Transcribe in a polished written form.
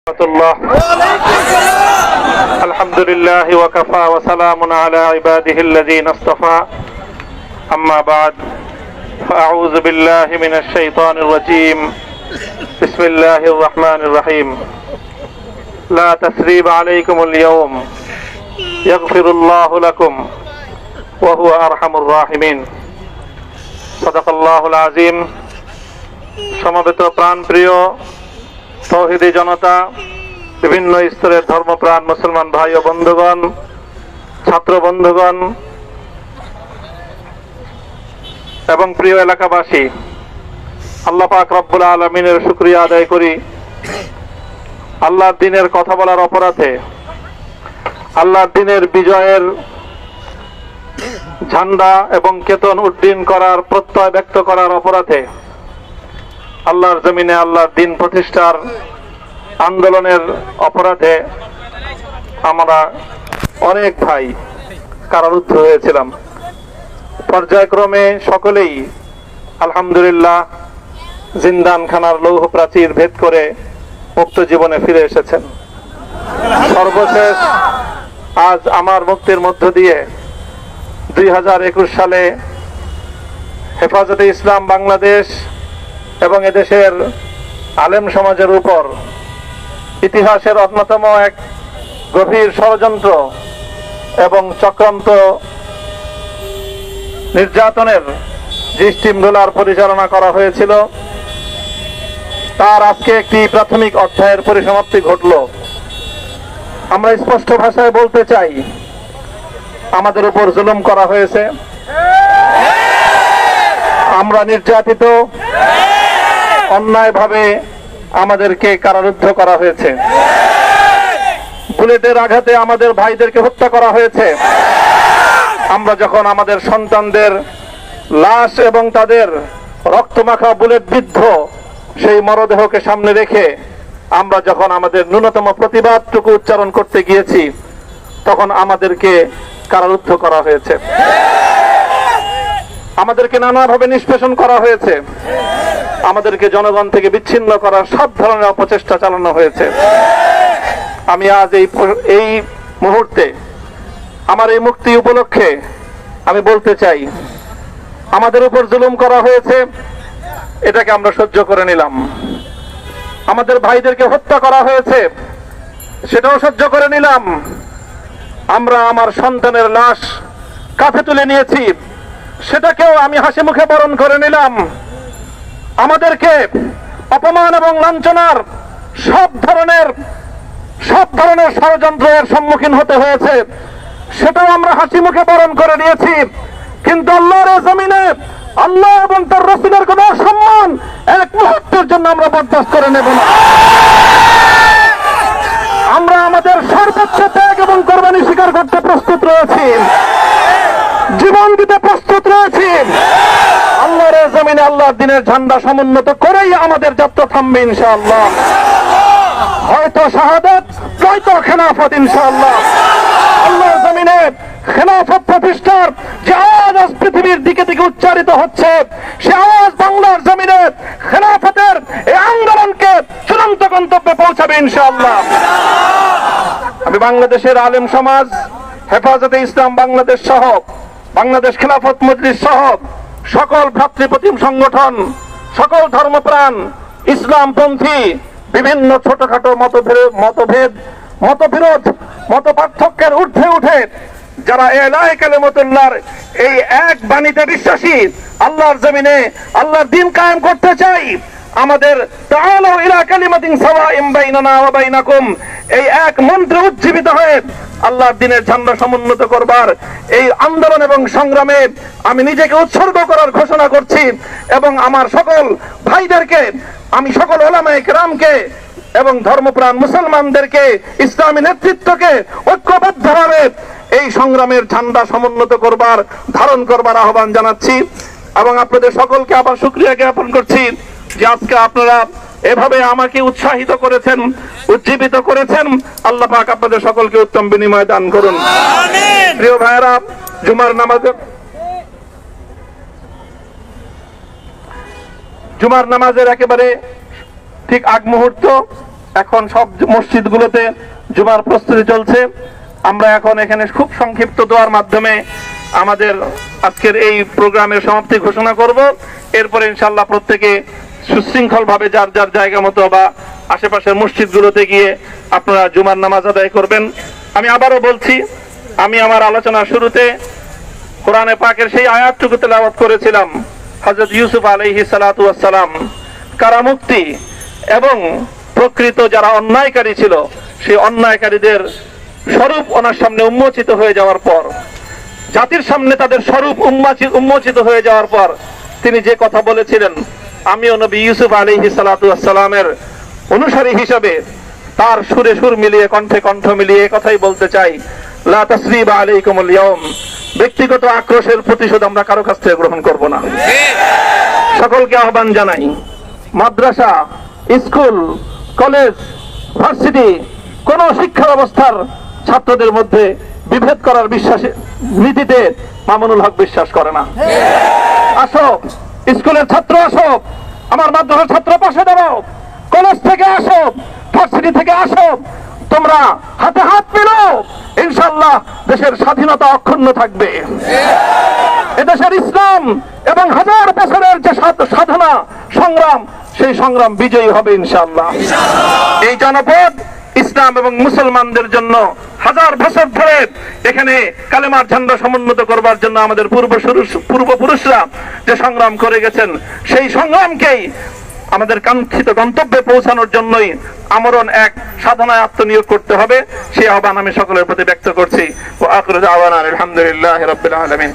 الله الحمد لله وكفى وسلام على عباده الذين اصطفى أما بعد فأعوذ بالله من الشيطان الرجيم بسم الله الرحمن الرحيم لا تثريب عليكم اليوم يغفر الله لكم وهو أرحم الراحمين صدق الله العظيم সমবেত প্রাণপ্রিয় তৌহিদি জনতা, বিভিন্ন স্তরের ধর্মপ্রাণ মুসলমান ভাই ও বন্ধুগণ, ছাত্র বন্ধুগণ এবং প্রিয় এলাকাবাসী, আল্লাহ পাক রব্বুল আলামিনের শুকরিয়া আদায় করি। আল্লাহর দ্বীনের কথা বলার অপরাধে, আল্লাহর দ্বীনের বিজয়ের ঝান্ডা এবং কেতন উড্ডীন করার প্রত্যয় ব্যক্ত করার অপরাধে, আল্লাহর জমিনে আল্লাহর দ্বীন প্রতিষ্ঠার আন্দোলনের অপরাধে আমরা অনেক ভাই কারারুদ্ধ হয়েছিলাম। পর্যায়ক্রমে সকলেই আলহামদুলিল্লাহ জিন্দানখানার লৌহ প্রাচীর ভেদ করে মুক্ত জীবনে ফিরে এসেছেন। সর্বশেষ আজ আমার মুক্তির মধ্য দিয়ে 2021 সালে হেফাজতে ইসলাম বাংলাদেশ এবং এদেশের আলেম সমাজের উপর ইতিহাসের অন্যতম এক গভীর ষড়যন্ত্র এবং চক্রান্ত নির্যাতনের যে স্টিমরোলার পরিচালনা করা হয়েছিল, তার আজকে একটি প্রাথমিক অধ্যায়ের পরিসমাপ্তি ঘটল। আমরা স্পষ্ট ভাষায় বলতে চাই, আমাদের উপর জুলুম করা হয়েছে, আমরা নির্যাতিত, অন্যায়ভাবে আমাদেরকে কারারুদ্ধ করা হয়েছে, বুলেটের আঘাতে আমাদের ভাইদেরকে হত্যা করা হয়েছে। আমরা যখন আমাদের সন্তানদের লাশ এবং তাদের রক্তমাখা বুলেট বিদ্ধ সেই মরদেহকে সামনে রেখে আমরা যখন আমাদের ন্যূনতম প্রতিবাদটুকু উচ্চারণ করতে গিয়েছি, তখন আমাদেরকে কারারুদ্ধ করা হয়েছে, আমাদেরকে নানাভাবে নিষ্পেষণ করা হয়েছে, আমাদেরকে জনগণ থেকে বিচ্ছিন্ন করার সব ধরনের অপচেষ্টা চালানো হয়েছে। আমি আজ এই মুহূর্তে আমার এই মুক্তি উপলক্ষে আমি বলতে চাই, আমাদের উপর জুলুম করা হয়েছে, এটাকে আমরা সহ্য করে নিলাম। আমাদের ভাইদেরকে হত্যা করা হয়েছে, সেটাও সহ্য করে নিলাম। আমরা আমার সন্তানের লাশ কাঁধে তুলে নিয়েছি, সেটাকেও আমি হাসি মুখে বরণ করে নিলাম। আমাদেরকে অপমান এবং লাঞ্ছনার সব ধরনের ষড়যন্ত্রের সম্মুখীন হতে হয়েছে, সেটাও আমরা হাসি মুখে বরণ করে নিয়েছি। কিন্তু আল্লাহর জমিনে আল্লাহ এবং তার রাসূলের কোন সম্মান এক মুহূর্তের জন্য আমরা বরদাস্ত করে নেব না। আমরা আমাদের সর্বোচ্চ ত্যাগ এবং কোরবানি স্বীকার করতে প্রস্তুত রয়েছি, জীবন দিতে প্রস্তুত রয়েছি। আল্লাহর জমিনে আল্লাহর দ্বীনের ঝান্ডা সমুন্নত করেই আমাদের যাত্রা থামবে ইনশাআল্লাহ। হয়তো শাহাদাত, নয়তো খেলাফত ইনশাআল্লাহ। আল্লাহর জমিনে খেলাফত প্রতিষ্ঠার যে আওয়াজ আজ পৃথিবীর দিকে দিকে উচ্চারিত হচ্ছে, সে আওয়াজ বাংলার জমিনে খেলাফতের এই আন্দোলনকে চূড়ান্ত গন্তব্যে পৌঁছাবে ইনশাআল্লাহ। আমি বাংলাদেশের আলেম সমাজ, হেফাজতে ইসলাম বাংলাদেশ সহ বাংলাদেশ খেলাফত মজলিস সহ সকল ভ্রাতৃপ্রতিম সংগঠন, সকল ধর্মপ্রাণ, ইসলামপন্থী বিভিন্ন ছোটখাটো মতভেদ, মতবিরোধ, মত পার্থক্যের ঊর্ধ্বে উঠে যারা এলায়ে কালিমাতুল্লাহর এই এক বাণীতে বিশ্বাসী, আল্লাহর জমিনে আল্লাহর দ্বীন কায়েম করতে চাই, আমাদের তাআলু ইলা কালিমাতিন সাওয়াইন বাইনানা ওয়া বাইনাকুম এই এক মন্ত্রে উজ্জীবিত হয়ে আল্লাহর দ্বীনের ঝান্ডা সমুন্নত করবার এই আন্দোলন এবং সংগ্রামে আমি নিজেকে উৎসর্গ করার ঘোষণা করছি। এবং আমার সকল ভাইদেরকে, আমি সকল উলামায়ে কেরামকে এবং ধর্মপ্রাণ মুসলমানদেরকে, ইসলামী নেতৃত্বকে ঐক্যবদ্ধভাবে এই সংগ্রামের ঝান্ডা সমুন্নত করবার, ধারণ করবার আহ্বান জানাচ্ছি। এবং আপনাদের সকলকে আবার শুকরিয়া জ্ঞাপন করছি যে আজকে আপনারা এভাবে আমাকে উৎসাহিত করেছেন, উজ্জীবিত করেছেন। আল্লাহ পাক আপনাদের সকলকে উত্তম বিনিময় দান করুন। প্রিয় ভাইয়েরা, জুমার নামাজের একেবারে ঠিক আগ মুহূর্ত এখন সব মসজিদগুলোতে জুমার প্রস্তুতি চলছে। আমরা এখন এখানে খুব সংক্ষিপ্ত দোয়ার মাধ্যমে আমাদের আজকের এই প্রোগ্রামের সমাপ্তি ঘোষণা করব। এরপরে ইনশাআল্লাহ প্রত্যেকে সুশৃঙ্খল ভাবে যার যার জায়গা মতো বা আশেপাশের মসজিদগুলোতে গিয়ে আপনারা জুমার নামাজ আদায় করবেন। আমি আবারও বলছি, আমি আমার আলোচনার শুরুতে কোরআনে পাকের সেই আয়াতটুকু তেলাওয়াত করেছিলাম, হযরত ইউসুফ আলাইহিস সালাতু ওয়াস সালাম কারামুক্তি এবং প্রকৃত যারা অন্যায়কারী ছিল সেই অন্যায়কারীদের স্বরূপ ওনার সামনে উন্মোচিত হয়ে যাওয়ার পর, জাতির সামনে তাদের স্বরূপ উন্মোচিত হয়ে যাওয়ার পর তিনি যে কথা বলেছিলেন, আমিও নবী ইউসুফ আলাইহিস সালাতু ওয়াস সালামের অনুসারী হিসেবে তার সুরে সুর মিলিয়ে কণ্ঠে কণ্ঠ মিলিয়ে কথাই বলতে চাই, লা তাসরিবা আলাইকুমুল ইয়াউম, ব্যক্তিগত আক্রোশের প্রতিশোধ আমরা কারো কাছ থেকে গ্রহণ করব না। সকলকে আহ্বান জানাই, মাদ্রাসা, স্কুল, কলেজ, ভার্সিটি কোন শিক্ষা ব্যবস্থার ছাত্রদের মধ্যে বিভেদ করার নীতিতে মামুনুল হক বিশ্বাস করে না। আসো, স্কুলের ছাত্র আসো, আমার মাদ্রাসার ছাত্র পাশে দাঁড়াও, কলেজ থেকে আসো, ভার্সিটি থেকে আসো, তোমরা হাতে হাত মিলাও, ইনশাআল্লাহ দেশের স্বাধীনতা অক্ষুণ্ণ থাকবে। এদেশের ইসলাম এবং হাজার বছরের যে সাধনা সংগ্রাম, সেই সংগ্রাম বিজয়ী হবে ইনশাআল্লাহ। এই জনপদ ইসলাম এবং মুসলমানদের জন্য হাজার বছর ধরে এখানে কালেমার ঝান্ডা সমুন্নত করবার জন্য আমাদের পূর্বপুরুষরা যে সংগ্রাম করে গেছেন, সেই সংগ্রামকেই আমাদের কাঙ্ক্ষিত গন্তব্যে পৌঁছানোর জন্যই আমরণ এক সাধনায় আত্মনিয়োগ করতে হবে। সেই আহ্বান আমি সকলের প্রতি ব্যক্ত করছি। ওয়া আখিরু দাওয়ানা আলহামদুলিল্লাহি রাব্বিল আলামিন।